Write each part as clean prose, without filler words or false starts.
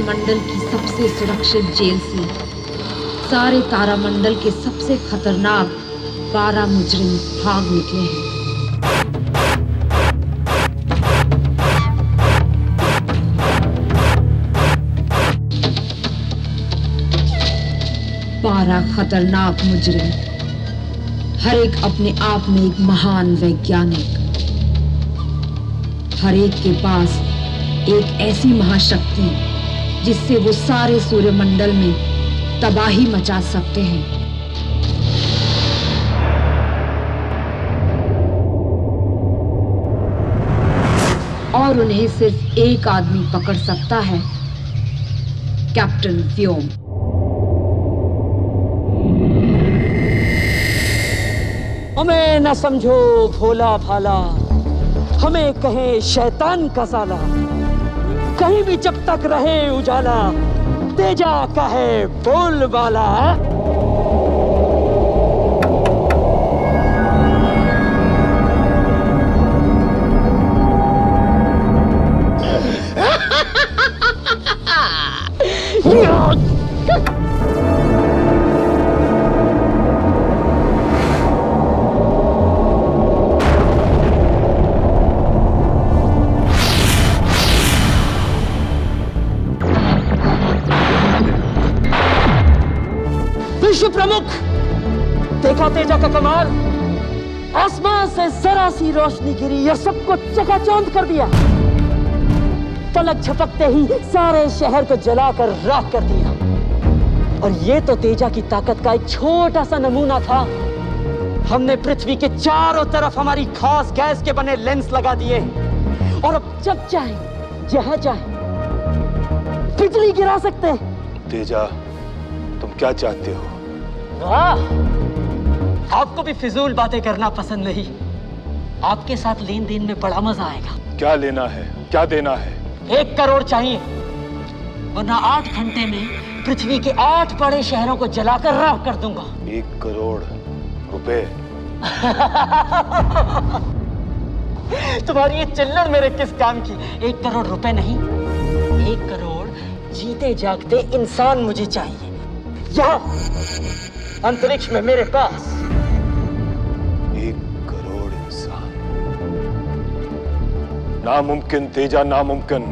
सूर्यमंडल की सबसे सुरक्षित जेल से सारे तारामंडल के सबसे खतरनाक 12 मुजरिम भाग निकले हैं। खतरनाक मुजरिम, हर एक अपने आप में एक महान वैज्ञानिक। हर एक के पास एक ऐसी महाशक्ति जिससे वो सारे सूर्यमंडल में तबाही मचा सकते हैं। और उन्हें सिर्फ एक आदमी पकड़ सकता है, कैप्टन व्योम। हमें न समझो भोला भाला, हमें कहे शैतान का साला। कहीं भी जब तक रहे उजाला, तेजा का है बोलबाला। विश्व प्रमुख, देखा तेजा का कमाल। आसमान से जरा सी रोशनी गिरी और सबको चकाचौंध कर दिया। पलक झपकते ही सारे शहर को जलाकर राख कर दिया। और ये तो तेजा की ताकत का एक छोटा सा नमूना था। हमने पृथ्वी के चारों तरफ हमारी खास गैस के बने लेंस लगा दिए और अब जब चाहे जहां चाहे बिजली गिरा सकते हैं। तेजा, तुम क्या चाहते हो? आपको भी फिजूल बातें करना पसंद नहीं। आपके साथ लेन देन में बड़ा मजा आएगा। क्या लेना है, क्या देना है? 1 करोड़ चाहिए, वरना 8 घंटे में पृथ्वी के 8 बड़े शहरों को जलाकर राख कर दूंगा। 1 करोड़ रुपए? तुम्हारी ये चिल्लड़ मेरे किस काम की? 1 करोड़ रुपए नहीं, 1 करोड़ जीते जागते इंसान मुझे चाहिए। यहाँ अंतरिक्ष में मेरे पास 1 करोड़ इंसान? नामुमकिन तेजा, नामुमकिन।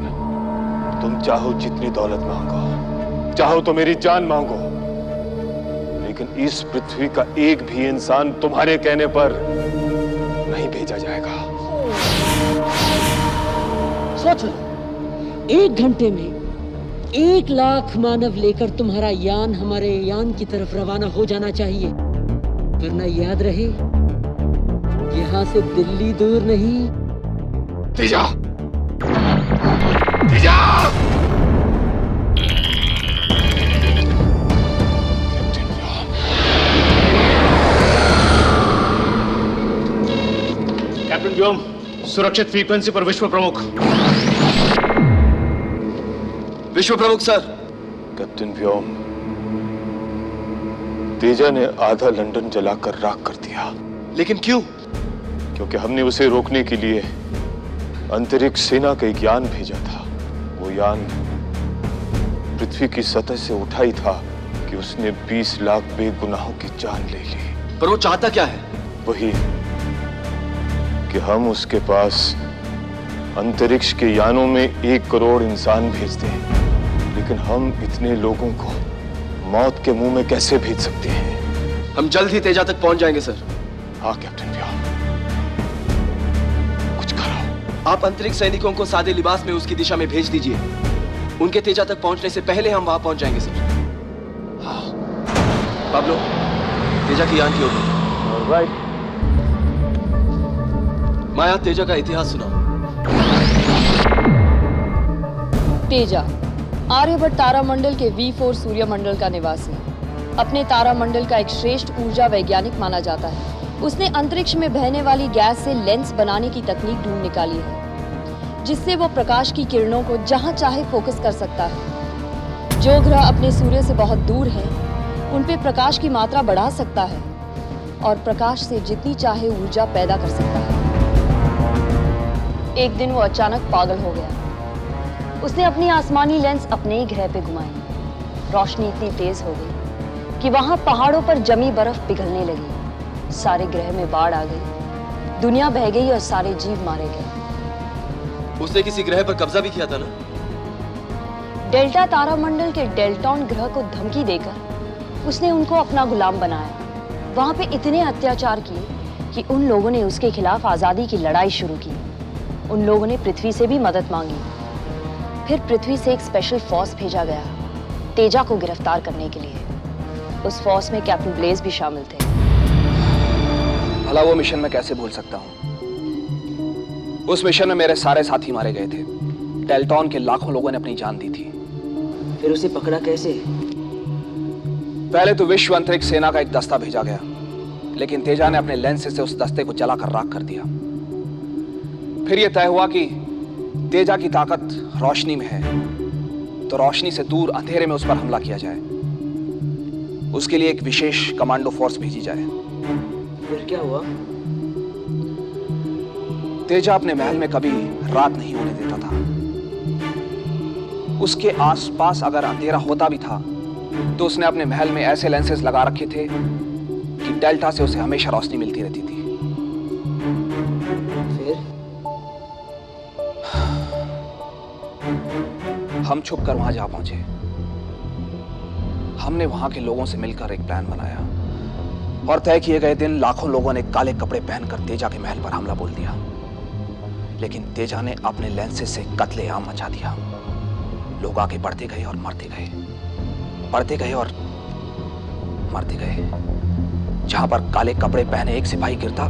तुम चाहो जितनी दौलत मांगो, चाहो तो मेरी जान मांगो, लेकिन इस पृथ्वी का एक भी इंसान तुम्हारे कहने पर नहीं भेजा जाएगा। सोच लो, 1 घंटे में 1 लाख मानव लेकर तुम्हारा यान हमारे यान की तरफ रवाना हो जाना चाहिए। वरना याद रहे, यहाँ से दिल्ली दूर नहीं। तेजा! तेजा! कैप्टन व्योम, सुरक्षित फ्रीक्वेंसी पर विश्व प्रमुख। विश्व प्रमुख सर। कैप्टन व्योम, तेजा ने आधा लंदन जलाकर राख कर दिया। लेकिन क्यों? क्योंकि हमने उसे रोकने के लिए अंतरिक्ष सेना का एक यान भेजा था। वो यान पृथ्वी की सतह से उठा ही था कि उसने 20 लाख बेगुनाहों की जान ले ली। पर वो चाहता क्या है? वही कि हम उसके पास अंतरिक्ष के यानों में 1 करोड़ इंसान भेज दें। लेकिन हम इतने लोगों को मौत के मुंह में कैसे भेज सकते हैं? हम जल्द ही तेजा तक पहुंच जाएंगे सर। हाँ कैप्टन व्योम, कुछ करो। आप अंतरिक्ष सैनिकों को सादे लिबास में उसकी दिशा में भेज दीजिए। उनके तेजा तक पहुंचने से पहले हम वहां पहुंच जाएंगे सर। हाँ पाब्लो, तेजा की यान की ओर। राइट। माया, तेजा का इतिहास सुनाओ। तेजा आर्यभट्ट तारामंडल के V4 सूर्यमंडल का निवासी, अपने तारामंडल का एक श्रेष्ठ ऊर्जा वैज्ञानिक माना जाता है। उसने अंतरिक्ष में बहने वाली गैस से लेंस बनाने की तकनीक ढूंढ निकाली है, जिससे वो प्रकाश की किरणों को जहां चाहे फोकस कर सकता है। जो ग्रह अपने सूर्य से बहुत दूर हैं, उन पे प्रकाश की मात्रा बढ़ा सकता है और प्रकाश से जितनी चाहे ऊर्जा पैदा कर सकता है। एक दिन वो अचानक पागल हो गया। उसने अपनी आसमानी लेंस अपने ही ग्रह पे घुमाई। रोशनी इतनी तेज हो गई कि वहां पहाड़ों पर जमी बर्फ पिघलने लगी। सारे ग्रह में बाढ़ आ गई, दुनिया बह गई और सारे जीव मारे गए। उसने किसी ग्रह पर कब्जा भी किया था ना? डेल्टा तारामंडल के डेल्टॉन ग्रह को धमकी देकर उसने उनको अपना गुलाम बनाया। वहां पे इतने अत्याचार किए कि उन लोगों ने उसके खिलाफ आजादी की लड़ाई शुरू की। उन लोगों ने पृथ्वी से भी मदद मांगी। फिर पृथ्वी से एक स्पेशल फोर्स भेजा गया तेजा को गिरफ्तार करने के लिए। उस फोर्स में कैप्टन ब्लेज भी शामिल थे। भला वो मिशन मैं कैसे भूल सकता हूँ? उस मिशन में मेरे सारे साथी मारे गए थे। डेल्टॉन के लाखों लोगों ने अपनी जान दी थी। फिर उसे पकड़ा कैसे? पहले तो विश्व अंतरिक्ष सेना का एक दस्ता भेजा गया, लेकिन तेजा ने अपने लेंस से उस दस्ते को जलाकर राख कर दिया। फिर यह तय हुआ कि तेजा की ताकत रोशनी में है, तो रोशनी से दूर अंधेरे में उस पर हमला किया जाए। उसके लिए एक विशेष कमांडो फोर्स भेजी जाए। फिर क्या हुआ? तेजा अपने महल में कभी रात नहीं होने देता था। उसके आसपास अगर अंधेरा होता भी था तो उसने अपने महल में ऐसे लेंसेज लगा रखे थे कि डेल्टा से उसे हमेशा रोशनी मिलती रहती थी। फिर हम छुप कर वहां जा पहुंचे। हमने वहां के लोगों से मिलकर एक प्लान बनाया और तय किए गए दिन लाखों लोगों ने काले कपड़े पहनकर तेजा के महल पर हमला बोल दिया। लेकिन तेजा ने अपने लेंसेज से कत्लेआम मचा दिया। लोग आगे बढ़ते गए और मरते गए, बढ़ते गए और मरते गए। जहां पर काले कपड़े पहने एक सिपाही गिरता,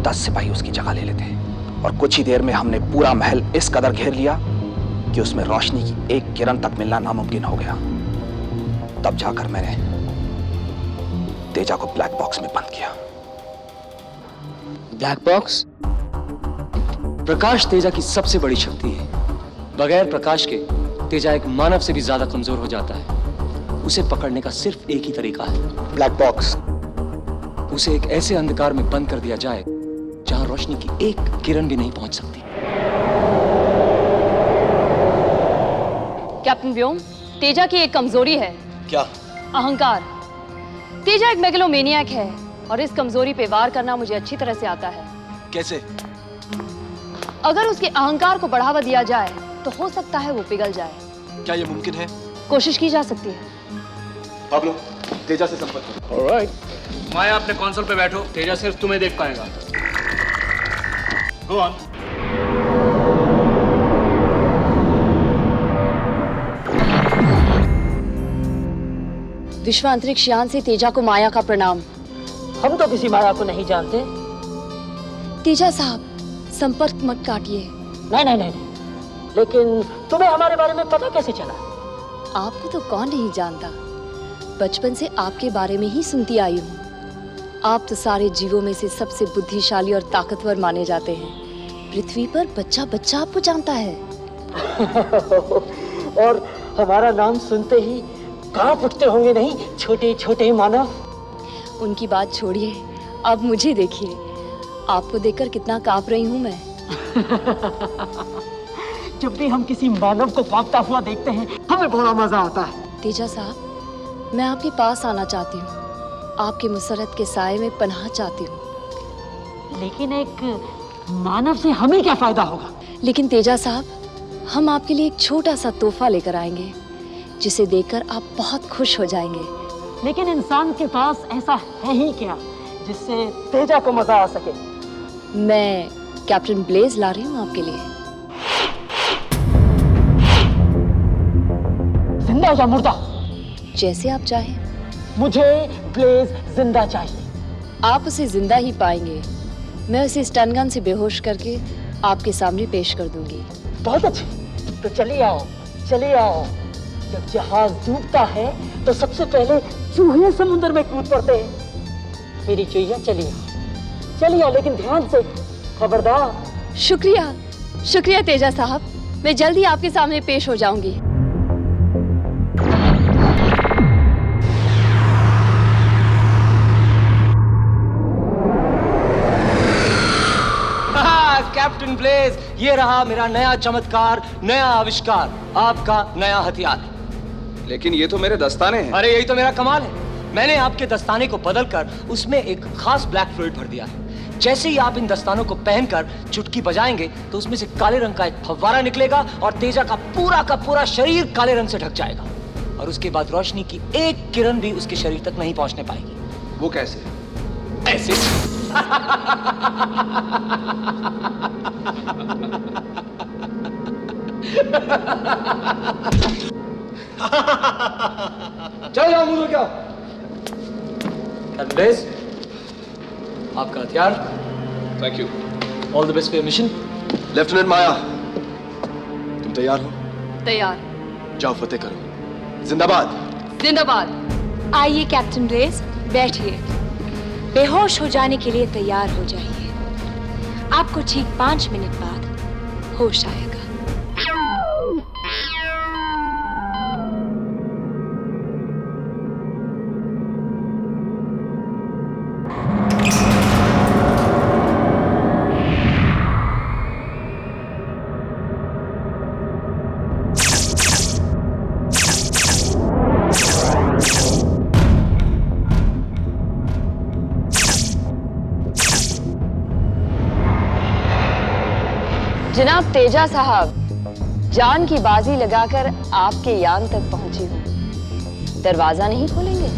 10 सिपाही उसकी जगह ले लेते। और कुछ ही देर में हमने पूरा महल इस कदर घेर लिया कि उसमें रोशनी की एक किरण तक मिलना नामुमकिन हो गया। तब जाकर मैंने तेजा को ब्लैक बॉक्स में बंद किया। Black box? प्रकाश तेजा की सबसे बड़ी शक्ति है। बगैर प्रकाश के तेजा एक मानव से भी ज्यादा कमजोर हो जाता है। उसे पकड़ने का सिर्फ एक ही तरीका है, ब्लैक बॉक्स। उसे एक ऐसे अंधकार में बंद कर दिया जाए जहां रोशनी की एक किरण भी नहीं पहुंच सकती। कैप्टन व्योम, तेजा की एक कमजोरी है। क्या? अहंकार। तेजा एक मेगलोमेनियक है और इस कमजोरी पे वार करना मुझे अच्छी तरह से आता है। कैसे? अगर उसके अहंकार को बढ़ावा दिया जाए तो हो सकता है वो पिघल जाए। क्या ये मुमकिन है? कोशिश की जा सकती है। पाब्लो, तेजा से संपर्क करो। ऑलराइट। माया अपने कंसोल पे बैठो, तेजा सिर्फ तुम्हें देख पाएगा। Go on. विश्व अंतरिक्ष यान से तेजा को माया का प्रणाम। हम तो किसी माया को नहीं जानते। तेजा साहब, संपर्क मत काटिए। नहीं नहीं नहीं, लेकिन तुम्हें हमारे बारे में पता कैसे चला? आपको तो कौन नहीं जानता, बचपन से आपके बारे में ही सुनती आई हूँ। आप तो सारे जीवों में से सबसे बुद्धिशाली और ताकतवर माने जाते हैं। पृथ्वी पर बच्चा बच्चा आपको जानता है। और हमारा नाम सुनते ही कांप उठते होंगे नहीं छोटे छोटे मानव? उनकी बात छोड़िए, अब मुझे देखिए। आपको देखकर कितना कांप रही हूँ मैं। जब भी हम किसी मानव को कांपता हुआ देखते हैं हमें बड़ा मजा आता है। तेजा साहब, मैं आपके पास आना चाहती हूँ। आपके मुसरत के साए में पनाह चाहती हूँ। लेकिन एक मानव से हमें क्या फायदा होगा? लेकिन तेजा साहब, हम आपके लिए एक छोटा सा तोहफा लेकर आएंगे जिसे देखकर आप बहुत खुश हो जाएंगे। लेकिन इंसान के पास ऐसा है ही क्या जिससे तेजा को मजा आ सके? मैं कैप्टन ब्लेज ला रही हूँ आपके लिए। जिंदा या मुर्दा? जैसे आप चाहें। मुझे ब्लेज जिंदा चाहिए। आप उसे जिंदा ही पाएंगे। मैं उसे स्टन गन से बेहोश करके आपके सामने पेश कर दूंगी। बहुत अच्छे, तो चलिए आओ, चलिए आओ। जब जहाज डूबता है तो सबसे पहले चूहे समुद्र में कूद पड़ते हैं। मेरी चुईया चलिए, चलिए, लेकिन ध्यान से, खबरदार। शुक्रिया, शुक्रिया तेजा साहब। मैं जल्दी आपके सामने पेश हो जाऊंगी। कैप्टन ब्लेज, ये रहा मेरा नया चमत्कार, नया आविष्कार, आपका नया हथियार। लेकिन ये तो मेरे दस्ताने हैं। अरे यही तो मेरा कमाल है। मैंने आपके दस्ताने को बदलकर उसमें एक खास ब्लैक फ्लूइड भर दिया है। जैसे ही आप इन दस्तानों को पहनकर चुटकी बजाएंगे तो उसमें से काले रंग का एक फव्वारा निकलेगा और तेजा का पूरा शरीर काले रंग से ढक जाएगा और उसके बाद रोशनी की एक किरण भी उसके शरीर तक नहीं पहुंचने पाएगी। वो कैसे? ऐसे चलो जाओ, मुंह क्या कैप्टन, आपका हथियार। Thank you. All the best for your mission. Lieutenant Maya, तुम तैयार हो? तैयार। जाओ फतेह करो। जिंदाबाद। जिंदाबाद। आइए कैप्टन ब्लेज, बैठिए। बेहोश हो जाने के लिए तैयार हो जाइए। आपको ठीक 5 मिनट बाद होश आएगा। जनाब तेजा साहब, जान की बाजी लगाकर आपके यान तक पहुंची हूं। दरवाजा नहीं खोलेंगे?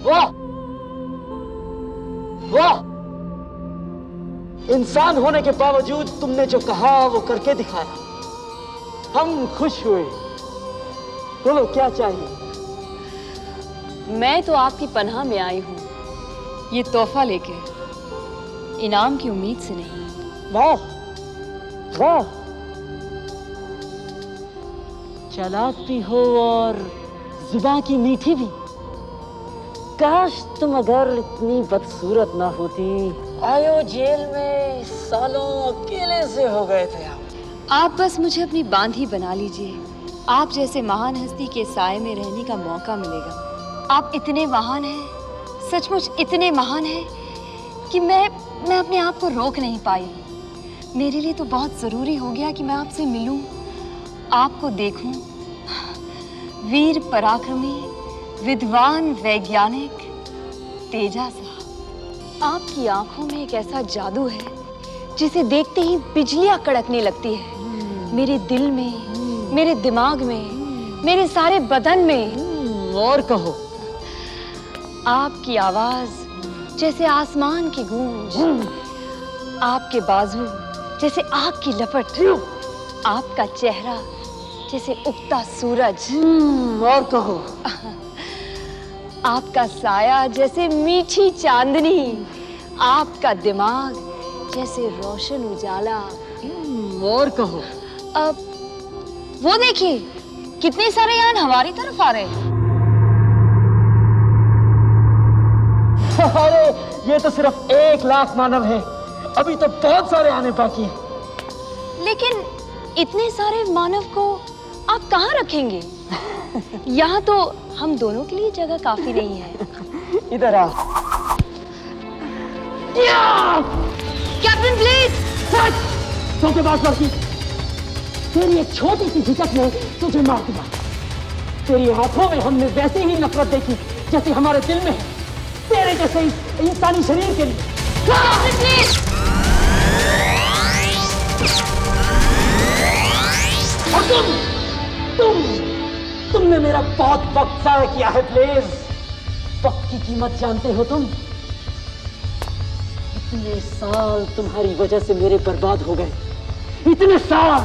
वाह वाह, इंसान होने के बावजूद तुमने जो कहा वो करके दिखाया। हम खुश हुए। बोलो क्या चाहिए? मैं तो आपकी पनाह में आई हूँ, ये तोहफा लेके, इनाम की उम्मीद से नहीं। वाह वाह, चालाक भी हो और जुबान की मीठी भी। काश तुम अगर इतनी बदसूरत ना होती। आयो जेल में सालों अकेले से हो गए थे आप बस मुझे अपनी बांधी बना लीजिए। आप जैसे महान हस्ती के साए में रहने का मौका मिलेगा। आप इतने महान हैं, सचमुच इतने महान हैं कि मैं अपने आप को रोक नहीं पाई। मेरे लिए तो बहुत ज़रूरी हो गया कि मैं आपसे मिलूं, आपको देखूं। वीर पराक्रमी, विद्वान वैज्ञानिक तेजा साहब, आपकी आंखों में एक ऐसा जादू है जिसे देखते ही बिजलियां कड़कने लगती है। मेरे दिल में, मेरे दिमाग में, मेरे सारे बदन में। और कहो। आपकी आवाज जैसे आसमान की गूंज, आपके बाजू जैसे आग की लपट, आपका चेहरा जैसे उगता सूरज। और कहो। आपका साया जैसे मीठी चांदनी, आपका दिमाग जैसे रोशन उजाला। और कहो। अब वो देखिए, कितने सारे यान हमारी तरफ आ रहे हैं। अरे ये तो सिर्फ 1 लाख मानव है, अभी तो बहुत सारे आने बाकी हैं। लेकिन इतने सारे मानव को आप कहाँ रखेंगे? यहाँ तो हम दोनों के लिए जगह काफी नहीं है। इधर आ। Captain please. धोखेबाज लड़की, तेरी एक छोटी सी झिझक ने तुझे मार दिया। तेरी आंखों में हमने वैसी ही नफरत देखी जैसी हमारे दिल में है, तेरे जैसे इस इंसानी शरीर के लिए। और तुमने मेरा बहुत वक्त जाया किया है प्लीज। वक्त की कीमत जानते हो तुम? इतने साल तुम्हारी वजह से मेरे बर्बाद हो गए, इतने साल।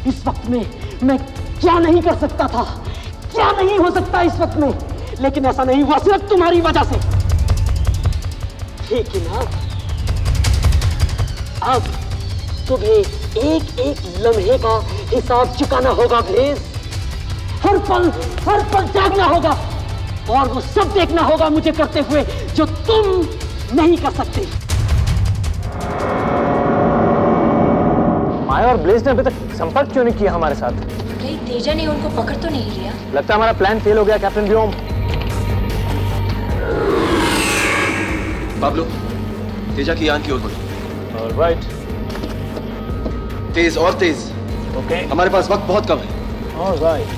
इस वक्त में मैं क्या नहीं कर सकता था, क्या नहीं हो सकता इस वक्त में, लेकिन ऐसा नहीं हुआ सिर्फ तुम्हारी वजह से। ठीक है ना? अब तुम्हें एक एक लम्हे का हिसाब चुकाना होगा प्लीज। हर पल जागना होगा और वो सब देखना होगा मुझे करते हुए जो तुम नहीं कर सकते। माया और ब्लेज ने अभी तक संपर्क क्यों नहीं किया हमारे साथ? कहीं तेजा ने उनको पकड़ तो नहीं लिया? लगता है हमारा प्लान फेल हो गया कैप्टन व्योम। पाब्लो, तेजा की यान की ओर बढ़ो। ऑलराइट। तेज और तेज। ओके। हमारे पास वक्त बहुत कम है। ऑलराइट।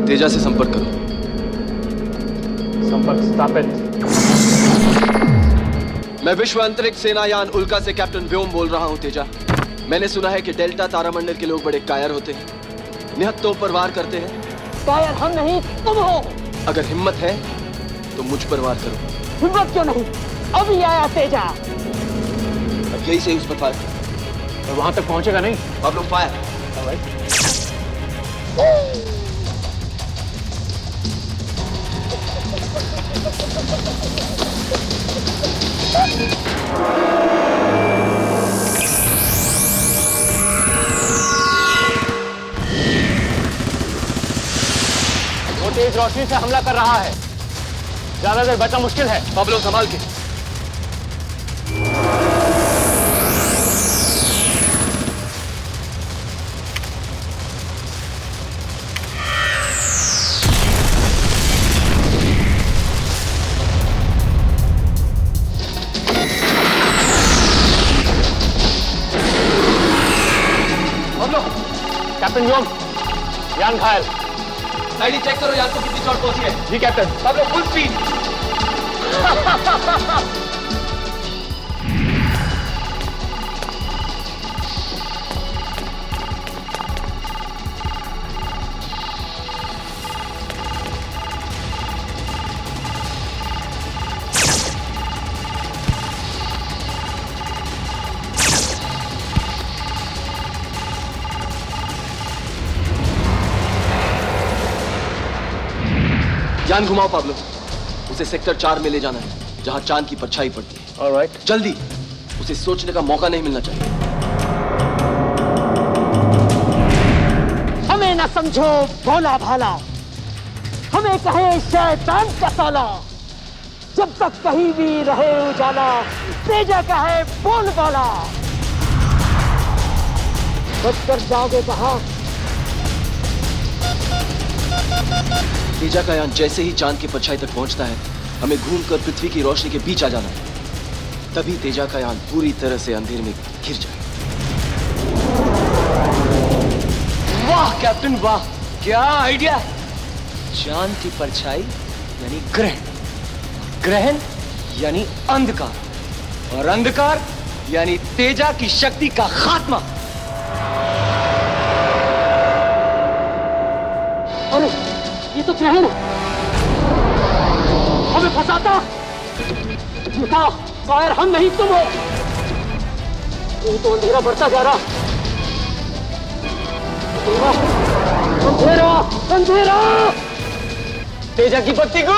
तेजा से संपर्क करो। संपर्क स्थापित। मैं विश्व अंतरिक्ष सेनायान उल्का से कैप्टन व्योम बोल रहा हूं तेजा। मैंने सुना है कि डेल्टा तारामंडल के लोग बड़े कायर होते हैं, निहत्तों पर वार करते हैं। कायर हम नहीं, तुम हो। अगर हिम्मत है तो मुझ पर वार करो। हिम्मत क्यों नहीं? अभी आया तेजा। अब यही सही उस पर फायर। और वहां तक पहुंचेगा नहीं? अब लोग फायर। वो तेज रोशनी से हमला कर रहा है, ज्यादा देर बचना मुश्किल है। पाब्लो संभाल के। कैप्टन व्योम, यान घायल। आईडी चेक करो, यान को कितनी चोट पहुंची है। जी कैप्टन। Pablo full speed. यान घुमाओ पाब्लो, उसे सेक्टर 4 में ले जाना है, जहां चांद की परछाई पड़ती है। ऑलराइट। जल्दी, उसे सोचने का मौका नहीं मिलना चाहिए। हमें न समझो भोला भाला, हमें कहे शैतान का साला। जब तक कहीं भी रहे उजाला, तेजा का है बोलबाला। बचकर जाओगे कहां? तेजा का यान जैसे ही चांद की परछाई तक पहुंचता है, हमें घूमकर पृथ्वी की रोशनी के बीच आ जाना है। तभी तेजा का यान पूरी तरह से अंधेरे में घिर जाए। वाह कैप्टन वाह, क्या आइडिया। चांद की परछाई यानी ग्रहण, ग्रहण यानी अंधकार, और अंधकार यानी तेजा की शक्ति का खात्मा। अरे ये तो ग्रहण है, हमें फंसाता। बताओ, कायर हम नहीं तुम हो। ये तो अंधेरा बढ़ता जा रहा। अंधेरा, अंधेरा। तेजा की बत्ती को।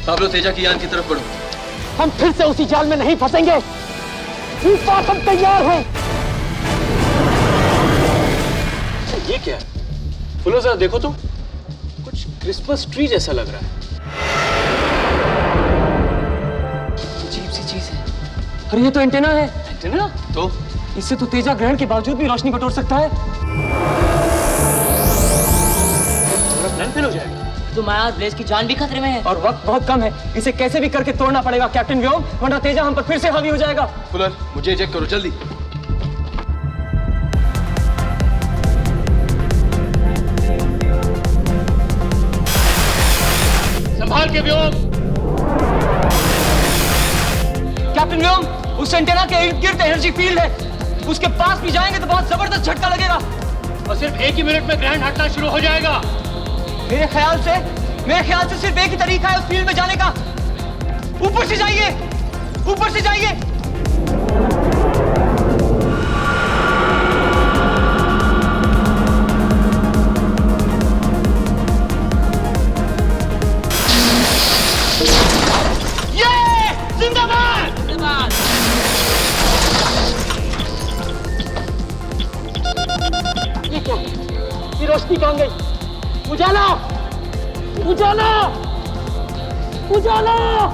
पाब्लो, तेजा की यान की तरफ बढ़ो। हम फिर से उसी जाल में नहीं फंसेंगे। इस बार हम तैयार हैं। ये क्या है? फुलो जरा देखो तो, कुछ क्रिसमस ट्री जैसा लग रहा है। अजीब सी चीज है। अरे ये तो एंटेना है। एंटेना? तो इससे तो तेजा ग्रहण के बावजूद भी रोशनी बटोर सकता है। पूरा प्लान फेल हो जाएगा। तो माया ब्लेज की जान भी खतरे में है और वक्त बहुत कम है। इसे कैसे भी करके तोड़ना पड़ेगा कैप्टन व्योम, वरना तेजा हम पर फिर से हावी हो जाएगा। फुलर, मुझे इजेक्ट करो जल्दी। संभाल के व्योम। कैप्टन व्योम, उस एंटेना के इर्द गिर्द एनर्जी फील्ड है। उसके पास भी जाएंगे तो बहुत जबरदस्त झटका लगेगा। और सिर्फ एक ही मिनट में ग्रहण हटना शुरू हो जाएगा। मेरे ख्याल से सिर्फ एक ही तरीका है उस फील्ड में जाने का। ऊपर से जाइए, ऊपर से जाइए। ये रोशनी कहाँ गई? उजाला, उजाला। उजाला।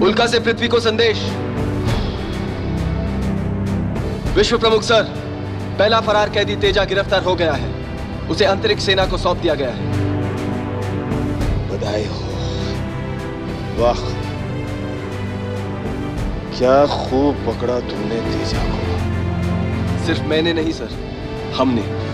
उल्का से पृथ्वी को संदेश। विश्व प्रमुख सर, पहला फरार कैदी तेजा गिरफ्तार हो गया है। उसे अंतरिक्ष सेना को सौंप दिया गया है। बधाई हो। वाह, क्या खूब पकड़ा तुमने तेजा को। सिर्फ मैंने नहीं सर, हमने।